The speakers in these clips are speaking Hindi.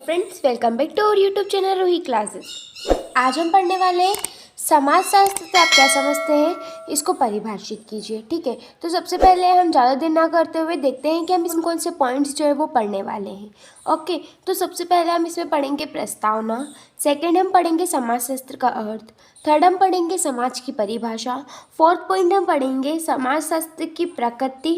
Friends, welcome back to our YouTube channel Roohi classes. आज हम पढ़ने वाले हैं समाज शास्त्र से आप क्या समझते हैं, इसको परिभाषित कीजिए। ठीक है, तो सबसे पहले हम ज़्यादा देर ना करते हुए देखते हैं कि हम इसमें कौन से पॉइंट्स जो है वो पढ़ने वाले हैं। ओके, तो सबसे पहले हम इसमें पढ़ेंगे प्रस्तावना, सेकंड हम पढ़ेंगे समाजशास्त्र का अर्थ, थर्ड हम पढ़ेंगे समाज की परिभाषा, फोर्थ पॉइंट हम पढ़ेंगे समाजशास्त्र की प्रकृति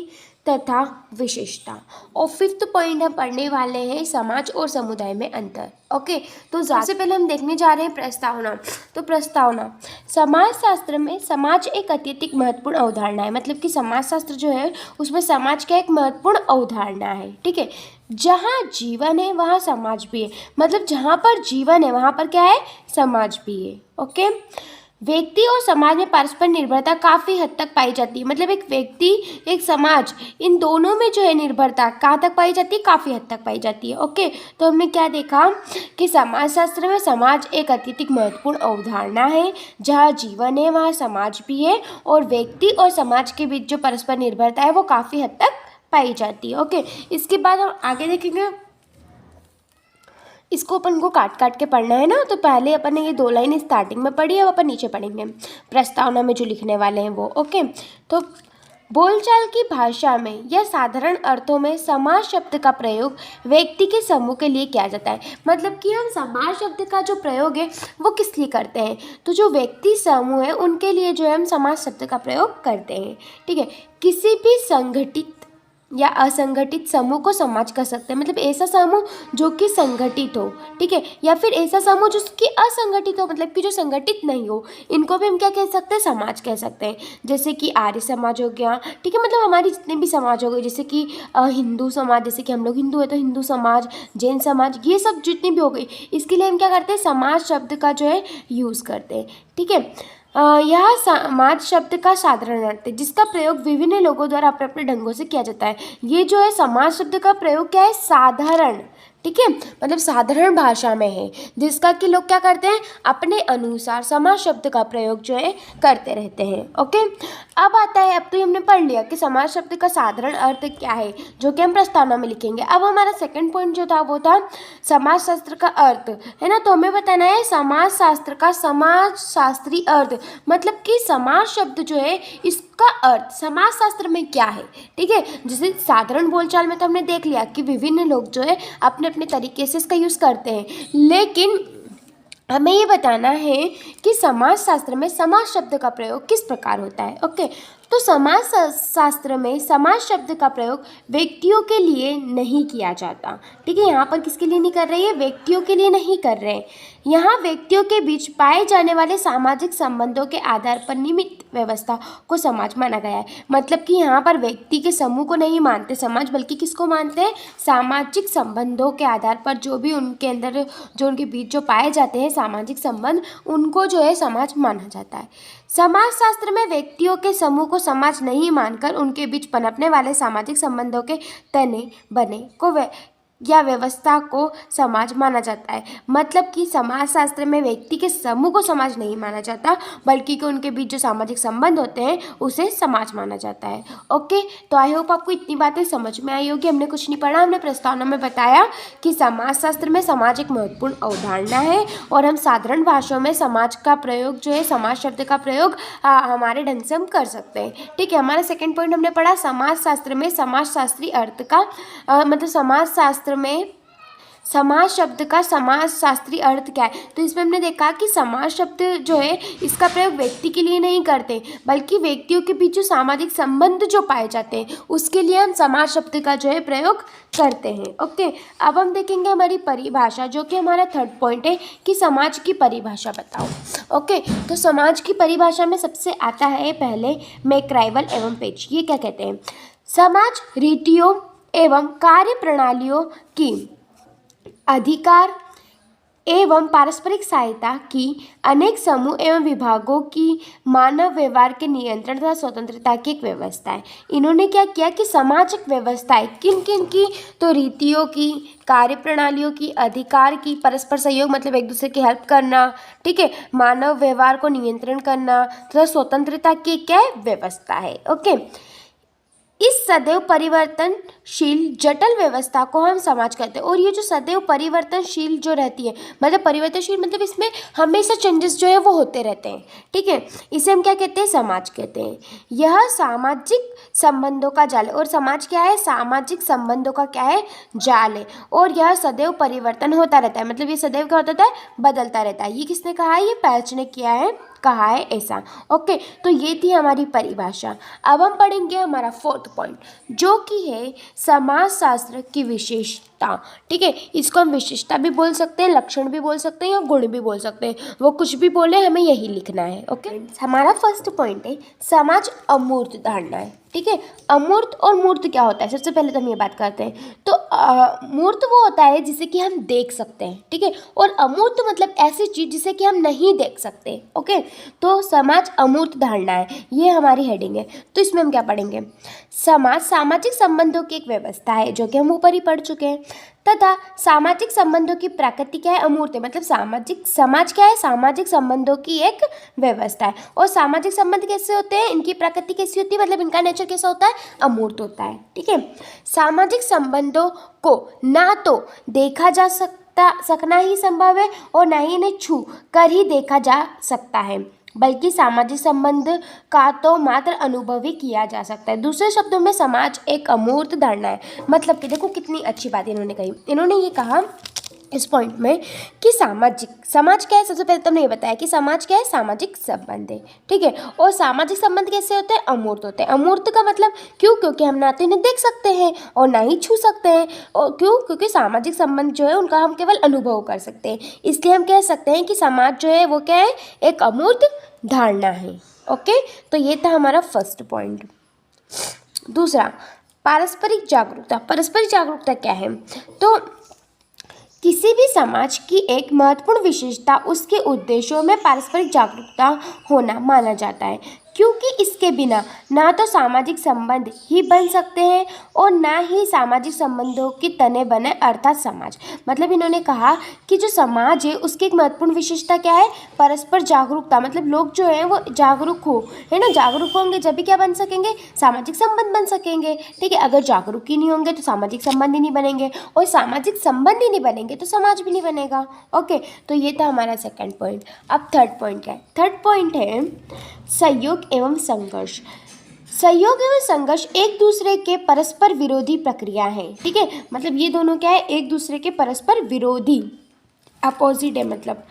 तथा विशेषता, और फिफ्थ पॉइंट हम पढ़ने वाले हैं समाज और समुदाय में अंतर। ओके, तो सबसे पहले हम देखने जा रहे हैं प्रस्तावना। तो प्रस्तावना, समाजशास्त्र में समाज एक अत्यधिक महत्वपूर्ण अवधारणा है। मतलब कि समाजशास्त्र जो है उसमें समाज का एक महत्वपूर्ण अवधारणा है। ठीक है, जहाँ जीवन है वहाँ समाज भी है। मतलब जहाँ पर जीवन है वहाँ पर क्या है, समाज भी है। ओके, व्यक्ति और समाज में परस्पर निर्भरता काफ़ी हद तक पाई जाती है। मतलब एक व्यक्ति, एक समाज, इन दोनों में जो है निर्भरता कहाँ तक पाई जाती है, काफ़ी हद तक पाई जाती है। ओके, तो हमने क्या देखा कि समाजशास्त्र में समाज एक अत्यधिक महत्वपूर्ण अवधारणा है। जहाँ जीवन है वहाँ समाज भी है, और व्यक्ति और समाज के बीच जो परस्पर निर्भरता है वो काफ़ी हद तक पाई जाती है। ओके, इसके बाद हम आगे देखेंगे। इसको अपन को काट काट के पढ़ना है ना, तो पहले अपन ने ये दो लाइन स्टार्टिंग में पढ़ी, अब अपन नीचे पढ़ेंगे प्रस्तावना में जो लिखने वाले हैं वो। ओके, तो बोलचाल की भाषा में या साधारण अर्थों में समाज शब्द का प्रयोग व्यक्ति के समूह के लिए किया जाता है। मतलब कि हम समाज शब्द का जो प्रयोग है वो किस लिए करते हैं, तो जो व्यक्ति समूह है उनके लिए जो है हम समाज शब्द का प्रयोग करते हैं। ठीक है, किसी भी संगठित या असंगठित समूह को समाज कह सकते हैं। मतलब ऐसा समूह जो कि संगठित हो, ठीक है, या फिर ऐसा समूह जो कि असंगठित हो, मतलब कि जो संगठित नहीं हो, इनको भी हम क्या कह सकते हैं, समाज कह सकते हैं। जैसे कि आर्य समाज हो गया, ठीक है, मतलब हमारी जितने भी समाज हो गए, जैसे कि हिंदू समाज, जैसे कि हम लोग हिंदू है तो हिंदू समाज, जैन समाज, ये सब जितनी भी हो गई, इसके लिए हम क्या करते हैं, समाज शब्द का जो है यूज़ करते हैं। ठीक है, यह समाज शब्द का साधारण अर्थ है जिसका प्रयोग विभिन्न लोगों द्वारा अपने अपने ढंगों से किया जाता है। ये जो है समाज शब्द का प्रयोग क्या है, साधारण। ठीक है, मतलब साधारण भाषा में है, जिसका कि लोग क्या करते हैं, अपने अनुसार समाज शब्द का प्रयोग जो है करते रहते हैं। ओके, अब आता है, अब तो हमने पढ़ लिया कि समाज शब्द का साधारण अर्थ क्या है, जो कि हम प्रस्तावना में लिखेंगे। अब हमारा सेकंड पॉइंट जो था वो था समाजशास्त्र का अर्थ, है ना। तो हमें बताना है समाजशास्त्र का समाजशास्त्री अर्थ, मतलब कि समाज शब्द जो है इसका अर्थ समाजशास्त्र में क्या है। ठीक है, जैसे साधारण बोलचाल में तो हमने देख लिया कि विभिन्न लोग जो है अपने अपने तरीके से इसका यूज़ करते हैं, लेकिन हमें ये बताना है कि समाजशास्त्र में समाज शब्द का प्रयोग किस प्रकार होता है। ओके, तो समाज शास्त्र में समाज शब्द का प्रयोग व्यक्तियों के लिए नहीं किया जाता। ठीक है, यहाँ पर किसके लिए नहीं कर रहे हैं, व्यक्तियों के लिए नहीं कर रहे हैं। यहाँ व्यक्तियों के बीच पाए जाने वाले सामाजिक संबंधों के आधार पर नियमित व्यवस्था को समाज माना गया है। मतलब कि यहाँ पर व्यक्ति के समूह को नहीं मानते समाज, बल्कि किसको मानते हैं, सामाजिक संबंधों के आधार पर जो भी उनके अंदर, जो उनके बीच जो पाए जाते हैं सामाजिक संबंध, उनको जो है समाज माना जाता है। समाजशास्त्र में व्यक्तियों के समूह को समाज नहीं मानकर उनके बीच पनपने वाले सामाजिक संबंधों के तने बने को या व्यवस्था को समाज माना जाता है। मतलब कि समाजशास्त्र में व्यक्ति के समूह को समाज नहीं माना जाता, बल्कि कि उनके बीच जो सामाजिक संबंध होते हैं उसे समाज माना जाता है। ओके, तो आई होप आपको इतनी बातें समझ में आई होगी। हमने कुछ नहीं पढ़ा, हमने प्रस्तावना में बताया कि समाजशास्त्र में समाज एक महत्वपूर्ण अवधारणा है, और हम साधारण भाषाओं में समाज का प्रयोग जो है, समाज शब्द का प्रयोग हमारे ढंग से हम कर सकते हैं। ठीक है, हमारा सेकेंड पॉइंट हमने पढ़ा समाजशास्त्र में समाजशास्त्री अर्थ का मतलब समाजशास्त्र में समाज शब्द का समाजशास्त्री अर्थ क्या है। तो इसमें हमने देखा कि समाज शब्द जो है इसका प्रयोग व्यक्ति के लिए नहीं करते, बल्कि व्यक्तियों के बीच जो सामाजिक संबंध जो पाए जाते हैं उसके लिए हम समाज शब्द का जो है प्रयोग करते हैं। ओके, अब हम देखेंगे हमारी परिभाषा, जो कि हमारा थर्ड पॉइंट है कि समाज की परिभाषा बताओ। ओके, तो समाज की परिभाषा में सबसे आता है पहले मैक्राइवल एवं पेज। ये क्या कहते हैं, समाज रीतियों एवं कार्य प्रणालियों की अधिकार एवं पारस्परिक सहायता की अनेक समूह एवं विभागों की मानव व्यवहार के नियंत्रण तथा स्वतंत्रता की एक व्यवस्था है। इन्होंने क्या किया कि सामाजिक व्यवस्थाएं किन किन की, तो रीतियों की, कार्य प्रणालियों की, अधिकार की, परस्पर सहयोग मतलब एक दूसरे की हेल्प करना, ठीक है, मानव व्यवहार को नियंत्रण करना तथा स्वतंत्रता की क्या व्यवस्था है। ओके, इस सदैव परिवर्तन शील जटिल व्यवस्था को हम समाज कहते हैं। और ये जो सदैव परिवर्तनशील जो रहती है, मतलब परिवर्तनशील मतलब इसमें हमेशा चेंजेस जो है वो होते रहते हैं, ठीक है, इसे हम क्या कहते हैं, समाज कहते हैं। यह सामाजिक संबंधों का जाल है। और समाज क्या है, सामाजिक संबंधों का क्या है, जाल है। और यह सदैव परिवर्तन होता रहता है, मतलब ये सदैव क्या होता है, बदलता रहता है। ये किसने कहा है, ये पैच ने किया है, कहा है ऐसा। ओके, तो ये थी हमारी परिभाषा। अब हम पढ़ेंगे हमारा 4th पॉइंट, जो कि है समाजशास्त्र की विशेषता, ठीक है। इसको हम विशेषता भी बोल सकते हैं, लक्षण भी बोल सकते हैं, या गुण भी बोल सकते हैं, वो कुछ भी बोले, हमें यही लिखना है। ओके, हमारा फर्स्ट पॉइंट है समाज अमूर्त धारणा है, ठीक है। अमूर्त और मूर्त क्या होता है, सबसे पहले तो हम ये बात करते हैं। तो मूर्त वो होता है जिसे कि हम देख सकते हैं, ठीक है, और अमूर्त मतलब ऐसी चीज़ जिसे कि हम नहीं देख सकते। ओके, तो समाज अमूर्त धारणा है, ये हमारी हेडिंग है। तो इसमें हम क्या पढ़ेंगे, समाज सामाजिक संबंधों की एक व्यवस्था है, जो कि हम ऊपर ही पढ़ चुके हैं, तथा सामाजिक संबंधों की प्रकृति क्या है, अमूर्त है, मतलब समाज क्या है, सामाजिक संबंधों की एक व्यवस्था है। और सामाजिक संबंध कैसे होते हैं, इनकी प्रकृति कैसी होती है, मतलब इनका नेचर कैसा होता है, अमूर्त होता है, ठीक है। सामाजिक संबंधों को ना तो देखा जा सकना ही संभव है, और ना ही इन्हें छू कर ही देखा जा सकता है, बल्कि सामाजिक संबंध का तो मात्र अनुभव ही किया जा सकता है। दूसरे शब्दों में समाज एक अमूर्त धारणा है। मतलब कि देखो कितनी अच्छी बात इन्होंने कही। इन्होंने ये कहा इस पॉइंट में कि समाज क्या है, सबसे पहले तुमने ये बताया कि समाज क्या है, सामाजिक संबंध है, ठीक है। और सामाजिक संबंध कैसे होते हैं, अमूर्त होते हैं। अमूर्त का मतलब क्यों, क्योंकि हम ना तो इन्हें देख सकते हैं और ना ही छू सकते हैं। और क्यों, क्योंकि सामाजिक संबंध जो है उनका हम केवल अनुभव कर सकते हैं, इसलिए हम कह सकते हैं कि समाज जो है वो क्या है, एक अमूर्त धारणा है। ओके, तो ये था हमारा फर्स्ट पॉइंट। दूसरा, पारस्परिक जागरूकता। पारस्परिक जागरूकता क्या है, तो किसी भी समाज की एक महत्वपूर्ण विशेषता उसके उद्देश्यों में पारस्परिक जागरूकता होना माना जाता है, क्योंकि इसके बिना ना तो सामाजिक संबंध ही बन सकते हैं और ना ही सामाजिक संबंधों की तने बने, अर्थात समाज। मतलब इन्होंने कहा कि जो समाज है उसकी एक महत्वपूर्ण विशेषता क्या है, परस्पर जागरूकता। मतलब लोग जो हैं वो जागरूक हो, है ना, जागरूक होंगे जब भी क्या बन सकेंगे, सामाजिक संबंध बन सकेंगे, ठीक है। अगर जागरूक ही नहीं होंगे तो सामाजिक संबंध ही नहीं बनेंगे, और सामाजिक संबंध ही नहीं बनेंगे तो समाज भी नहीं बनेगा। ओके, तो ये था हमारा सेकंड पॉइंट। अब थर्ड पॉइंट क्या है, थर्ड पॉइंट है सहयोग एवं संघर्ष। सहयोग एवं संघर्ष एक दूसरे के परस्पर विरोधी प्रक्रिया है, ठीक है। मतलब ये दोनों क्या है, एक दूसरे के परस्पर विरोधी, अपोजिट है मतलब,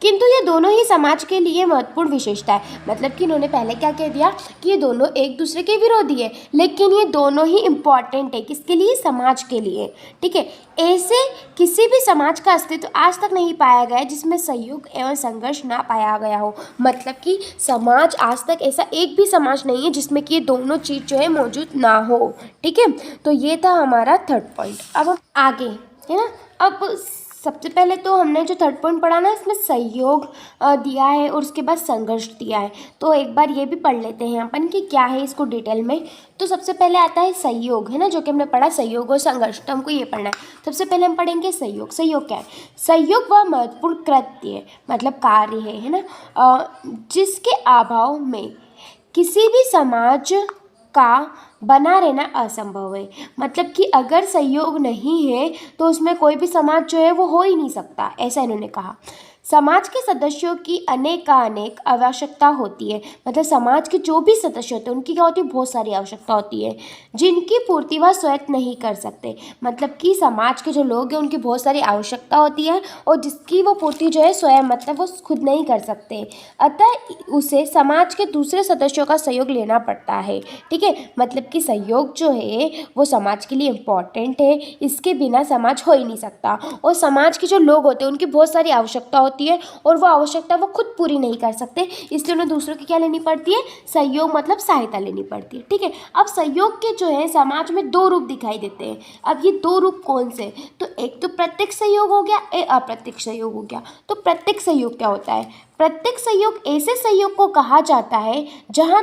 किंतु ये दोनों ही समाज के लिए महत्वपूर्ण विशेषता है। मतलब कि इन्होंने पहले क्या कह दिया कि ये दोनों एक दूसरे के विरोधी है, लेकिन ये दोनों ही इम्पॉर्टेंट है, किसके लिए, समाज के लिए, ठीक है। ऐसे किसी भी समाज का अस्तित्व आज तक नहीं पाया गया जिसमें सहयोग एवं संघर्ष ना पाया गया हो। मतलब कि समाज आज तक ऐसा एक भी समाज नहीं है जिसमें कि ये दोनों चीज़ जो है मौजूद ना हो, ठीक है। तो ये था हमारा थर्ड पॉइंट। अब हम आगे, है ना, अब सबसे पहले तो हमने जो थर्ड पॉइंट पढ़ा ना, इसमें सहयोग दिया है और उसके बाद संघर्ष दिया है। तो एक बार ये भी पढ़ लेते हैं अपन कि क्या है इसको डिटेल में। तो सबसे पहले आता है सहयोग, है ना, जो कि हमने पढ़ा सहयोग और संघर्ष, तो हमको ये पढ़ना है। सबसे पहले हम पढ़ेंगे सहयोग। सहयोग क्या है, सहयोग वह महत्वपूर्ण कृत्य है, मतलब कार्य है ना, जिसके अभाव में किसी भी समाज का बना रहना असंभव है। मतलब कि अगर सहयोग नहीं है तो उसमें कोई भी समाज जो है वो हो ही नहीं सकता, ऐसा इन्होंने कहा। समाज के सदस्यों की अनेक आवश्यकता होती है। मतलब समाज के जो भी सदस्य होते हैं उनकी क्या होती है, बहुत सारी आवश्यकता होती है, जिनकी पूर्ति वह स्वयं नहीं कर सकते। मतलब कि समाज के जो लोग हैं उनकी बहुत सारी आवश्यकता होती है और जिसकी वो पूर्ति जो है स्वयं, मतलब वो खुद नहीं कर सकते, अतः उसे समाज के दूसरे सदस्यों का सहयोग लेना पड़ता है, ठीक है। मतलब कि सहयोग जो है वो समाज के लिए इम्पॉर्टेंट है, इसके बिना समाज हो ही नहीं सकता। और समाज के जो लोग होते हैं उनकी बहुत सारी आवश्यकता होती है और वो आवश्यकता वो खुद पूरी नहीं कर सकते, इसलिए उन्हें दूसरों की क्या लेनी पड़ती है, सहयोग, मतलब सहायता लेनी पड़ती है, ठीक है। अब सहयोग के जो है समाज में दो रूप दिखाई देते हैं। अब ये दो रूप कौन से, तो एक तो प्रत्यक्ष सहयोग हो गया, एक अप्रत्यक्ष सहयोग हो गया। तो प्रत्यक्ष सहयोग क्या होता है, प्रत्यक्ष सहयोग ऐसे सहयोग को कहा जाता है जहाँ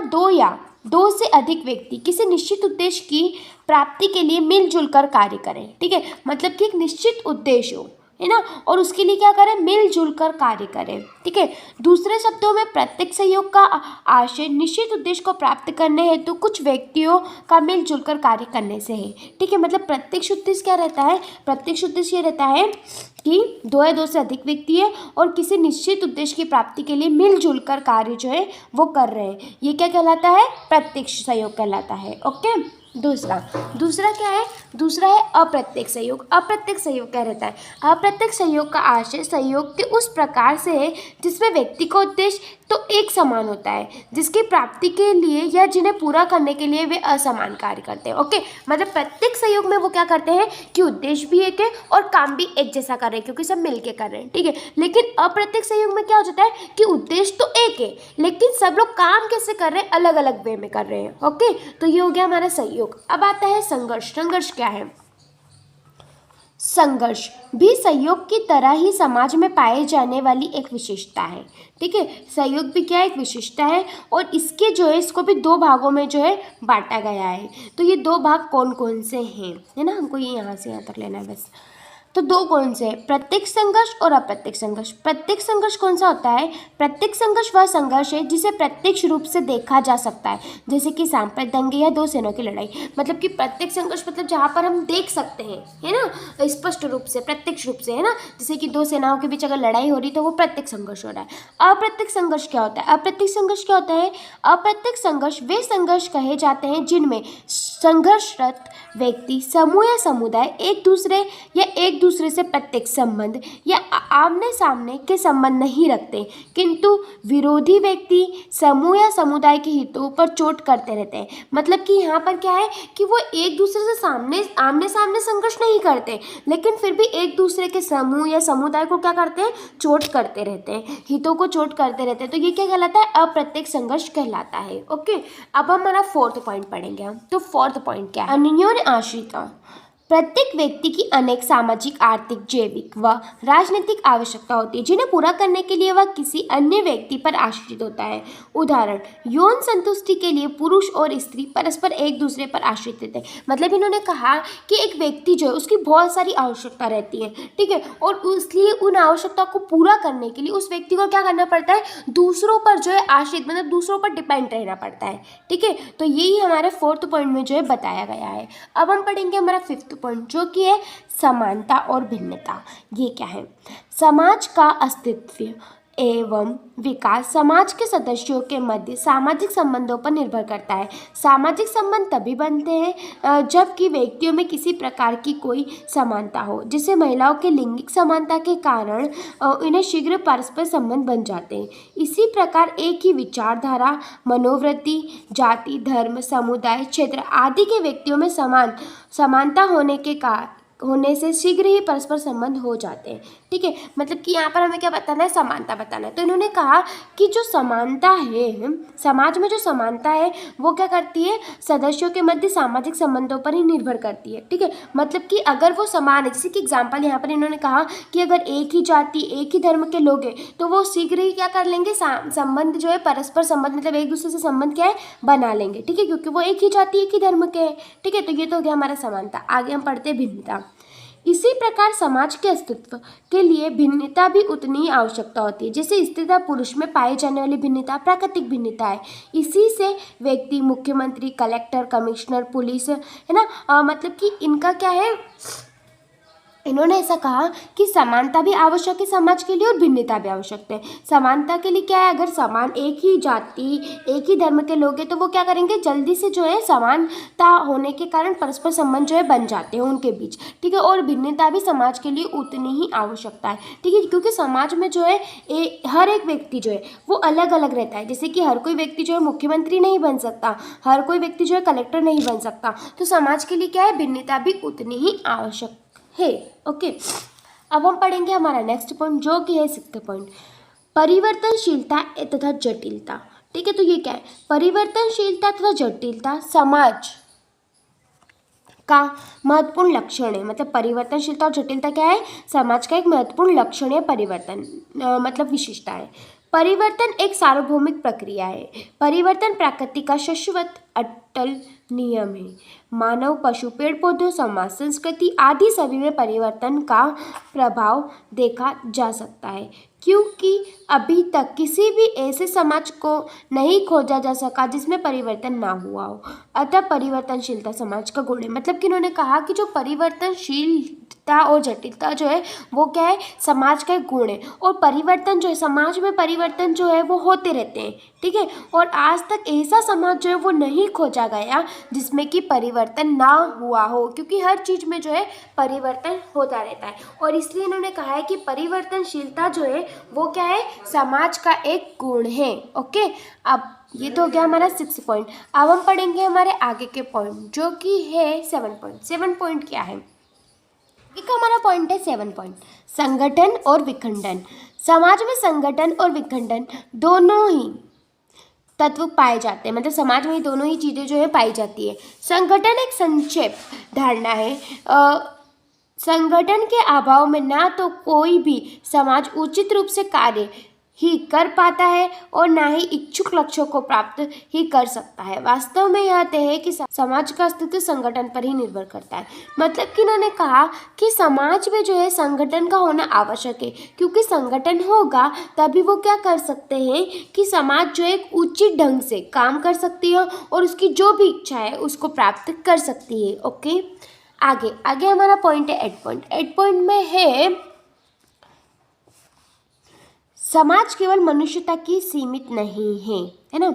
दो से अधिक व्यक्ति किसी निश्चित उद्देश्य की प्राप्ति के लिए मिलजुल कर कार्य करें, ठीक है। मतलब कि एक निश्चित उद्देश्य हो, है ना, और उसके लिए क्या करें, मिलजुल कर कार्य करें। ठीक है, दूसरे शब्दों में प्रत्येक सहयोग का आशय निश्चित उद्देश्य को प्राप्त करने हेतु कुछ व्यक्तियों का मिलजुल कर कार्य करने से है। ठीक है, मतलब प्रत्यक्ष उद्देश्य क्या रहता है, प्रत्यक्ष उद्देश्य ये रहता है कि दो या दो से अधिक व्यक्ति है और किसी निश्चित उद्देश्य की प्राप्ति के लिए मिलजुल कर कार्य जो है वो कर रहे हैं, ये क्या कहलाता है, प्रत्यक्ष सहयोग कहलाता है। ओके, दूसरा क्या है, दूसरा है अप्रत्यक्ष सहयोग। अप्रत्यक्ष सहयोग क्या रहता है, अप्रत्यक्ष सहयोग का आशय सहयोग के उस प्रकार से है जिसमें व्यक्ति का उद्देश्य तो एक समान होता है, जिसकी प्राप्ति के लिए या जिन्हें पूरा करने के लिए वे असमान कार्य करते हैं। ओके, मतलब प्रत्येक सहयोग में वो क्या करते हैं कि उद्देश्य भी एक है और काम भी एक जैसा कर रहे हैं, क्योंकि सब मिलके कर रहे हैं। ठीक है, लेकिन अप्रत्यक्ष सहयोग में क्या हो जाता है कि उद्देश्य तो एक है लेकिन सब लोग काम कैसे कर रहे हैं, अलग अलग वे में कर रहे हैं। ओके, तो ये हो गया हमारा सहयोग। अब आता है संघर्ष। संघर्ष क्या है, संघर्ष भी सहयोग की तरह ही समाज में पाए जाने वाली एक विशेषता है। ठीक है, सहयोग भी क्या है, एक विशेषता है, और इसके जो है इसको भी दो भागों में जो है बांटा गया है। तो ये दो भाग कौन कौन से हैं, है ना, हमको ये यहाँ से यहाँ तक लेना है बस। तो दो कौन से हैं, प्रत्यक्ष संघर्ष और अप्रत्यक्ष संघर्ष। प्रत्यक्ष संघर्ष कौन सा होता है, प्रत्यक्ष संघर्ष वह संघर्ष है जिसे प्रत्यक्ष रूप से देखा जा सकता है, जैसे कि सांप्रदायिक दंगे या दो सेनाओं की लड़ाई। मतलब कि प्रत्यक्ष संघर्ष मतलब जहाँ पर हम देख सकते हैं, है ना, स्पष्ट रूप से, प्रत्यक्ष रूप से, है ना, जैसे कि दो सेनाओं के बीच अगर लड़ाई हो रही तो वो प्रत्यक्ष संघर्ष हो रहा है। अप्रत्यक्ष संघर्ष क्या होता है, अप्रत्यक्ष संघर्ष क्या होता है, अप्रत्यक्ष संघर्ष वे संघर्ष कहे जाते हैं जिनमें संघर्षरत व्यक्ति, समूह या समुदाय एक दूसरे से प्रत्यक्ष संबंध या आमने सामने के संबंध नहीं रखते, किंतु विरोधी व्यक्ति समूह या समुदाय के हितों पर चोट करते रहते हैं। मतलब कि यहाँ पर क्या है कि वो एक दूसरे से आमने सामने संघर्ष नहीं करते, लेकिन फिर भी एक दूसरे के समूह या समुदाय को क्या करते हैं, चोट करते रहते हैं, हितों को चोट करते रहते हैं। तो ये क्या कहलाता है, अप्रत्यक्ष संघर्ष कहलाता है। ओके, अब हम हमारा फोर्थ पॉइंट पढ़ेंगे हम। तो फोर्थ पॉइंट क्या है, अन्योन्य आश्रितता। प्रत्येक व्यक्ति की अनेक सामाजिक, आर्थिक, जैविक व राजनीतिक आवश्यकता होती है जिन्हें पूरा करने के लिए वह किसी अन्य व्यक्ति पर आश्रित होता है। उदाहरण, यौन संतुष्टि के लिए पुरुष और स्त्री परस्पर एक दूसरे पर आश्रित रहते हैं। मतलब इन्होंने कहा कि एक व्यक्ति जो है उसकी बहुत सारी आवश्यकता रहती है, ठीक है, और इसलिए उन आवश्यकता को पूरा करने के लिए उस व्यक्ति को क्या करना पड़ता है, दूसरों पर जो है आश्रित, मतलब दूसरों पर डिपेंड रहना पड़ता है। ठीक है, तो यही हमारे फोर्थ पॉइंट में जो है बताया गया है। अब हम पढ़ेंगे हमारा फिफ्थ पॉइंट, जो कि है समानता और भिन्नता। ये क्या है, समाज का अस्तित्व एवं विकास समाज के सदस्यों के मध्य सामाजिक संबंधों पर निर्भर करता है। सामाजिक संबंध तभी बनते हैं जबकि व्यक्तियों में किसी प्रकार की कोई समानता हो, जिससे महिलाओं के लैंगिक समानता के कारण इन्हें शीघ्र परस्पर संबंध बन जाते हैं। इसी प्रकार एक ही विचारधारा, मनोवृत्ति, जाति, धर्म, समुदाय, क्षेत्र आदि के व्यक्तियों में समानता होने से शीघ्र ही परस्पर संबंध हो जाते हैं। ठीक है, मतलब कि यहाँ पर हमें क्या बताना है, समानता बताना है। तो इन्होंने कहा कि जो समानता है, समाज में जो समानता है वो क्या करती है, सदस्यों के मध्य सामाजिक संबंधों पर ही निर्भर करती है। ठीक है, मतलब कि अगर वो समान है, जैसे कि एग्जाम्पल यहाँ पर इन्होंने कहा कि अगर एक ही जाति, एक ही धर्म के लोग हैं तो वो शीघ्र ही क्या कर लेंगे, संबंध जो है परस्पर संबंध, मतलब एक दूसरे से संबंध क्या है, बना लेंगे। ठीक है, क्योंकि वो एक ही जाति, एक ही धर्म के हैं। ठीक है, तो ये तो हो गया हमारा समानता। आगे हम पढ़ते हैं भिन्नता। इसी प्रकार समाज के अस्तित्व के लिए भिन्नता भी उतनी ही आवश्यकता होती है। जैसे स्त्री तथा पुरुष में पाई जाने वाली भिन्नता प्राकृतिक भिन्नता है, इसी से व्यक्ति, मुख्यमंत्री, कलेक्टर, कमिश्नर, पुलिस, है ना, मतलब कि इनका क्या है, इन्होंने ऐसा कहा कि समानता भी आवश्यक है समाज के लिए और भिन्नता भी आवश्यक है। समानता के लिए क्या है, अगर समान एक ही जाति, एक ही धर्म के लोग हैं तो वो क्या करेंगे, जल्दी से जो है समानता होने के कारण परस्पर संबंध जो है बन जाते हैं उनके बीच। ठीक है, और भिन्नता भी समाज के लिए उतनी ही आवश्यकता है। ठीक है, क्योंकि समाज में जो है हर एक व्यक्ति जो है वो अलग अलग रहता है। जैसे कि हर कोई व्यक्ति जो है मुख्यमंत्री नहीं बन सकता, हर कोई व्यक्ति जो है कलेक्टर नहीं बन सकता, तो समाज के लिए क्या है, भिन्नता भी उतनी ही आवश्यक है। ओके, अब हम पढ़ेंगे हमारा नेक्स्ट पॉइंट, जो कि है सिक्स्थ पॉइंट, परिवर्तनशीलता तथा जटिलता। ठीक है, तो ये क्या है, परिवर्तनशीलता तथा जटिलता समाज का महत्वपूर्ण लक्षण है। मतलब परिवर्तनशीलता और जटिलता क्या है, समाज का एक महत्वपूर्ण लक्षण है, परिवर्तन मतलब विशेषता है। परिवर्तन एक सार्वभौमिक प्रक्रिया है। परिवर्तन प्रकृति का शाश्वत अटल नियम है। मानव, पशु, पेड़ पौधों, समाज, संस्कृति आदि सभी में परिवर्तन का प्रभाव देखा जा सकता है, क्योंकि अभी तक किसी भी ऐसे समाज को नहीं खोजा जा सका जिसमें परिवर्तन ना हुआ हो। अतः परिवर्तनशीलता समाज का गुण है। मतलब कि उन्होंने कहा कि जो परिवर्तनशीलता और जटिलता जो है वो क्या है, समाज का एक गुण है। और परिवर्तन जो है, समाज में परिवर्तन जो है वो होते रहते हैं, ठीक है। और आज तक ऐसा समाज जो है वो नहीं खोजा गया जिसमें कि परिवर्तन ना हुआ हो, क्योंकि हर चीज़ में जो है परिवर्तन होता रहता है। और इसलिए इन्होंने कहा है कि परिवर्तनशीलता जो है वो क्या है, समाज का एक गुण है। ओके, अब ये तो हो गया हमारा 6 पॉइंट। अब हम पढ़ेंगे हमारे आगे के पॉइंट जो कि है 7 पॉइंट। 7 पॉइंट क्या है, एक हमारा पॉइंट है 7 पॉइंट, संगठन और विखंडन। समाज में संगठन और विखंडन दोनों ही तत्व पाए जाते हैं। मतलब समाज में दोनों ही चीज़ें जो है पाई जाती है। संगठन एक संक्षेप धारणा है। संगठन के अभाव में ना तो कोई भी समाज उचित रूप से कार्य ही कर पाता है और ना ही इच्छुक लक्ष्यों को प्राप्त ही कर सकता है। वास्तव में यह तय है कि समाज का अस्तित्व संगठन पर ही निर्भर करता है। मतलब कि इन्होंने कहा कि समाज में जो है संगठन का होना आवश्यक है, क्योंकि संगठन होगा तभी वो क्या कर सकते हैं कि समाज जो एक उचित ढंग से काम कर सकती है और उसकी जो भी इच्छा है उसको प्राप्त कर सकती है। ओके, आगे आगे हमारा पॉइंट है 8 पॉइंट। 8 पॉइंट में है समाज केवल मनुष्यता की सीमित नहीं है ना।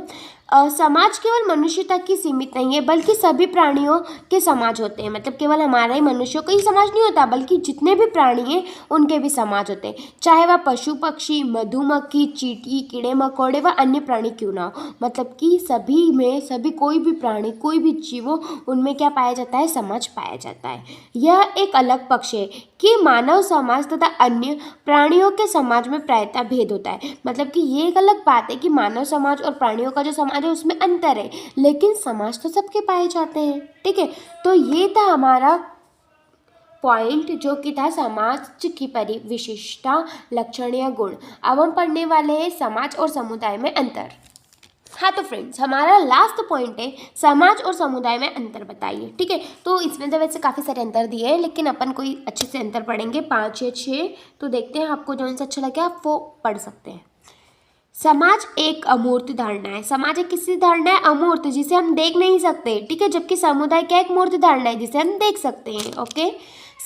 समाज केवल मनुष्यता की सीमित नहीं है बल्कि सभी प्राणियों के समाज होते हैं। मतलब केवल हमारा ही मनुष्यों का ही समाज नहीं होता, बल्कि जितने भी प्राणी हैं उनके भी समाज होते हैं, चाहे वह पशु पक्षी, मधुमक्खी, चींटी, कीड़े मकोड़े व अन्य प्राणी क्यों ना हो। मतलब कि सभी में, सभी कोई भी प्राणी, कोई भी जीव हो, उनमें क्या पाया जाता है, समाज पाया जाता है। यह एक अलग पक्ष है कि मानव समाज तथा अन्य प्राणियों के समाज में प्रायतः भेद होता है। मतलब कि ये एक अलग बात है कि मानव समाज और प्राणियों का जो समाज है उसमें अंतर है, लेकिन समाज तो सबके पाए जाते हैं, ठीक है। तो ये था हमारा पॉइंट जो कि था समाज की विशिष्टता, लक्षण या गुण। अब हम पढ़ने वाले हैं समाज और समुदाय में अंतर। हाँ तो फ्रेंड्स, हमारा लास्ट पॉइंट है समाज और समुदाय में अंतर बताइए, ठीक है। तो इसमें तो वैसे काफ़ी सारे अंतर दिए हैं, लेकिन अपन कोई अच्छे से अंतर पढ़ेंगे, 5 या 6। तो देखते हैं, आपको जो सा अच्छा लगे आप वो पढ़ सकते हैं। समाज एक अमूर्त धारणा है। समाज एक किसी धारणा है, अमूर्त, जिसे हम देख नहीं सकते, ठीक है। जबकि समुदाय क्या एक मूर्त धारणा है जिसे हम देख सकते हैं। ओके,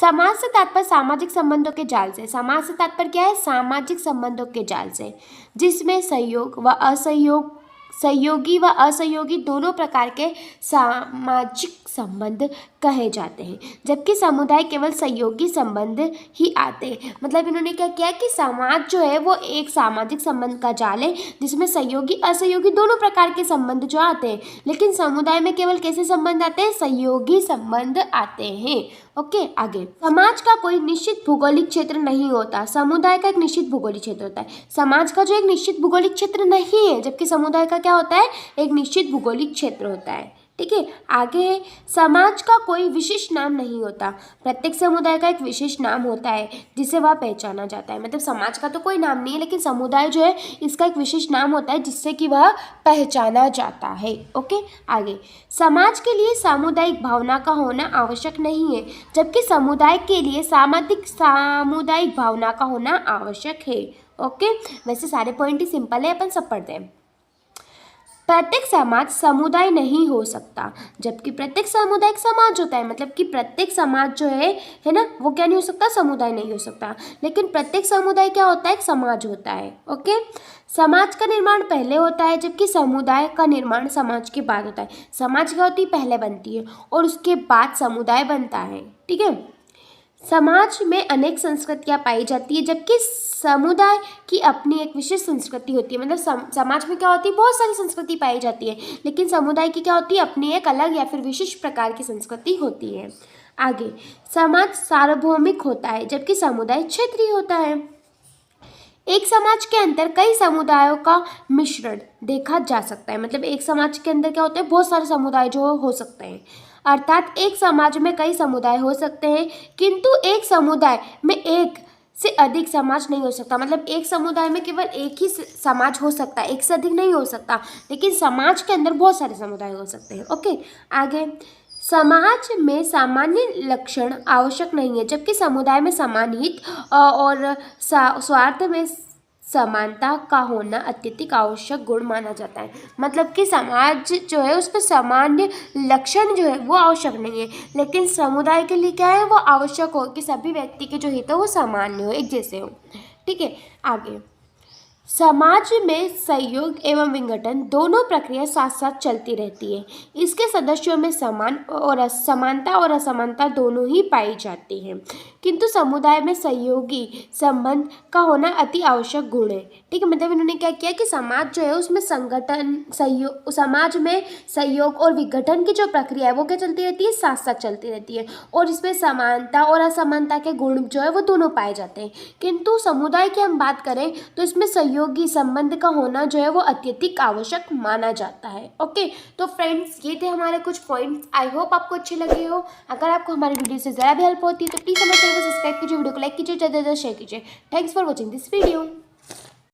समाज से तात्पर्य सामाजिक संबंधों के जाल से। समाज से तात्पर्य क्या है, सामाजिक संबंधों के जाल से, जिसमें सहयोग व असहयोग, सहयोगी व असहयोगी दोनों प्रकार के सामाजिक संबंध कहे जाते हैं। जबकि समुदाय केवल सहयोगी संबंध ही आते हैं। मतलब इन्होंने क्या किया कि समाज जो है वो एक सामाजिक संबंध का जाल है जिसमें सहयोगी असहयोगी दोनों प्रकार के संबंध जो आते हैं, लेकिन समुदाय में केवल कैसे संबंध आते हैं, सहयोगी संबंध आते हैं। ओके, आगे, समाज का कोई निश्चित भौगोलिक क्षेत्र नहीं होता, समुदाय का एक निश्चित भौगोलिक क्षेत्र होता है। समाज का जो एक निश्चित भौगोलिक क्षेत्र नहीं है, जबकि समुदाय का क्या होता है, एक निश्चित भौगोलिक क्षेत्र होता है, ठीक है। आगे, समाज का कोई विशिष्ट नाम नहीं होता, प्रत्येक समुदाय का एक विशिष्ट नाम होता है जिसे वह पहचाना जाता है। मतलब समाज का तो कोई नाम नहीं है, लेकिन समुदाय जो है इसका एक विशिष्ट नाम होता है जिससे कि वह पहचाना जाता है। ओके, आगे, समाज के लिए सामुदायिक भावना का होना आवश्यक नहीं है, जबकि समुदाय के लिए सामुदायिक भावना का होना आवश्यक है। ओके, वैसे सारे पॉइंट ही सिंपल है, अपन सब पढ़ते हैं। प्रत्येक समाज समुदाय नहीं हो सकता, जबकि प्रत्येक समुदाय एक समाज होता है। मतलब कि प्रत्येक समाज जो है ना, वो क्या नहीं हो सकता, समुदाय नहीं हो सकता, लेकिन प्रत्येक समुदाय क्या होता है, एक समाज होता है। ओके, समाज का निर्माण पहले होता है, जबकि समुदाय का निर्माण समाज के बाद होता है। समाज क्या होती है, पहले बनती है और उसके बाद समुदाय बनता है, ठीक है। समाज में अनेक संस्कृतियाँ पाई जाती है, जबकि समुदाय की अपनी एक विशेष संस्कृति होती है। मतलब समाज में क्या होती है, बहुत सारी संस्कृति पाई जाती है, लेकिन समुदाय की क्या होती है, अपनी एक अलग या फिर विशिष्ट प्रकार की संस्कृति होती है। आगे, समाज सार्वभौमिक होता है, जबकि समुदाय क्षेत्रीय होता है। एक समाज के अंदर कई समुदायों का मिश्रण देखा जा सकता है। मतलब एक समाज के अंदर क्या होता है, बहुत सारे समुदाय जो हो सकते हैं, अर्थात एक समाज में कई समुदाय हो सकते हैं, किंतु एक समुदाय में एक से अधिक समाज नहीं हो सकता। मतलब एक समुदाय में केवल एक ही समाज हो सकता है, एक से अधिक नहीं हो सकता, लेकिन समाज के अंदर बहुत सारे समुदाय हो सकते हैं। ओके, आगे, समाज में सामान्य लक्षण आवश्यक नहीं है, जबकि समुदाय में समान हित और स्वार्थ में समानता का होना अत्यधिक आवश्यक गुण माना जाता है। मतलब कि समाज जो है उसमें सामान्य लक्षण जो है वो आवश्यक नहीं है, लेकिन समुदाय के लिए क्या है, वो आवश्यक हो कि सभी व्यक्ति के जो हित है वो सामान्य हो, एक जैसे हो। ठीक है, आगे, समाज में सहयोग एवं विघटन दोनों प्रक्रिया साथ साथ चलती रहती है। इसके सदस्यों में समान और समानता और असमानता दोनों ही पाई जाती है, किंतु समुदाय में सहयोगी संबंध का होना अति आवश्यक गुण है। ठीक है, मतलब इन्होंने क्या किया कि समाज जो है उसमें संगठन सहयोग, समाज में सहयोग और विघटन की जो प्रक्रिया है वो क्या चलती रहती है, साथ साथ चलती रहती है, और इसमें समानता और असमानता के गुण जो है वो दोनों पाए जाते हैं। किंतु समुदाय की हम बात करें तो इसमें सहयोगी संबंध का होना जो है वो अत्यधिक आवश्यक माना जाता है। ओके, तो फ्रेंड्स ये थे हमारे कुछ पॉइंट्स। आई होप आपको अच्छे लगे हो। अगर आपको हमारी वीडियो से ज़रा भी हेल्प होती है तो प्लीज़ हमारे चैनल को सब्सक्राइब कीजिए, वीडियो को लाइक कीजिए, ज़्यादा से ज़्यादा शेयर कीजिए। Thanks for watching this video.